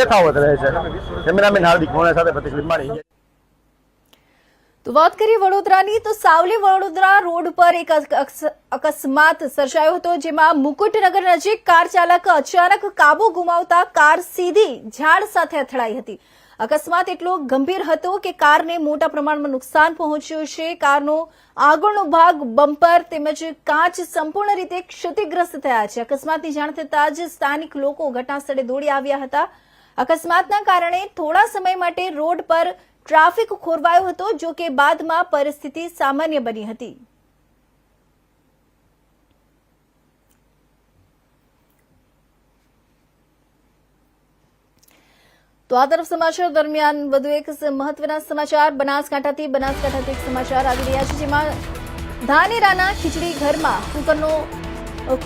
યથાવત રહે છે। કેમેરામેન હાર્દિક મોણા સાથે પ્રતિક લીંબાણી। તો વાત કરીએ વડોદરાની, તો સાવલી વડોદરા રોડ પર એક અકસ્માત સર્જાયો હતો, જેમાં મુકુટનગર નજીક કાર ચાલક અચાનક કાબુ ગુમાવતા કાર સીધી ઝાડ સાથે અથડાઈ હતી। અકસ્માત એટલો ગંભીર હતો કે કારને મોટા પ્રમાણમાં નુકસાન પહોંચ્યું છે। કારનો આગળનો ભાગ, બમ્પર તેમજ કાચ સંપૂર્ણ રીતે ક્ષતિગ્રસ્ત થયા છે। અકસ્માતની જાણ થતાં જ સ્થાનિક લોકો ઘટનાસ્થળે દોડી આવ્યા હતા। અકસ્માતના કારણે થોડા સમય માટે રોડ પર ટ્રાફિક ખોરવાયો હતો, જો કે બાદમાં પરિસ્થિતિ સામાન્ય બની હતી। તો આ તરફ સમાચાર દરમિયાન વધુ એક મહત્વના સમાચાર બનાસકાંઠાથી એક સમાચાર આવી રહ્યા છે, જેમાં ધાનેરાના ખીચડી ઘરમાં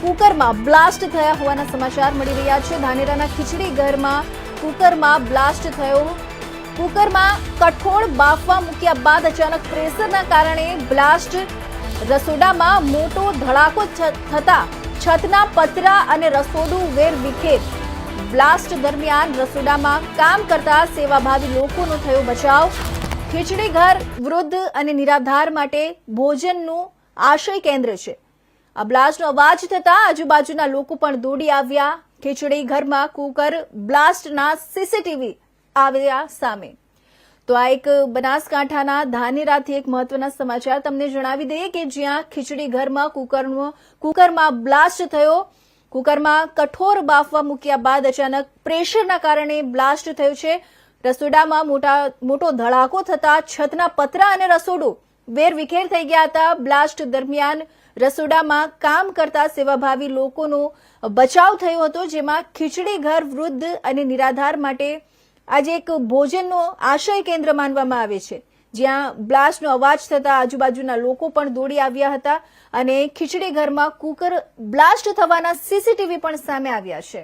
કુકરમાં બ્લાસ્ટ થયા હોવાના સમાચાર મળી રહ્યા છે। ધાનેરાના ખીચડી ઘરમાં કુકરમાં બ્લાસ્ટ થયો। કુકરમાં કઠોળ બાફવા મૂક્યા બાદ અચાનક પ્રેશરના કારણે બ્લાસ્ટ। રસોડામાં મોટો ધડાકો થતા છતના પતરા અને રસોડું વેરવિખેર। બ્લાસ્ટ દરમિયાન રસોડામાં કામ કરતા સેવાભાવી લોકોનો થયો બચાવ। ખીચડી ઘર વૃદ્ધ અને નિરાધાર માટે ભોજનનું આશ્રય કેન્દ્ર છે। આ બ્લાસ્ટનો અવાજ થતા આજુબાજુના લોકો પણ દોડી આવ્યા। ખીચડી ઘરમાં કુકર બ્લાસ્ટના સીસીટીવી આવ્યા સામે। તો આ એક બનાસકાંઠાના ધાનેરાથી એક મહત્વના સમાચાર તમને જણાવી દઈએ કે જ્યાં ખીચડી ઘરમાં કુકરમાં બ્લાસ્ટ થયો। કુકરમાં કઠોર બાફવા મૂક્યા બાદ અચાનક પ્રેશરના કારણે બ્લાસ્ટ થયું છે। રસોડામાં મોટો ધડાકો થતા છતના પતરા અને રસોડું વેરવિખેર થઈ ગયા હતા। બ્લાસ્ટ દરમિયાન રસોડામાં કામ કરતા સેવાભાવી લોકોનો બચાવ થયો હતો, જેમાં ખીચડી ઘર વૃદ્ધ અને નિરાધાર માટે આજે એક ભોજનનો આશ્રય કેન્દ્ર માનવામાં આવે છે, જ્યાં બ્લાસ્ટનો અવાજ થતા આજુબાજુના લોકો પણ દોડી આવ્યા હતા અને ખીચડી ઘરમાં કુકર બ્લાસ્ટ થવાના સીસીટીવી પણ સામે આવ્યા છે।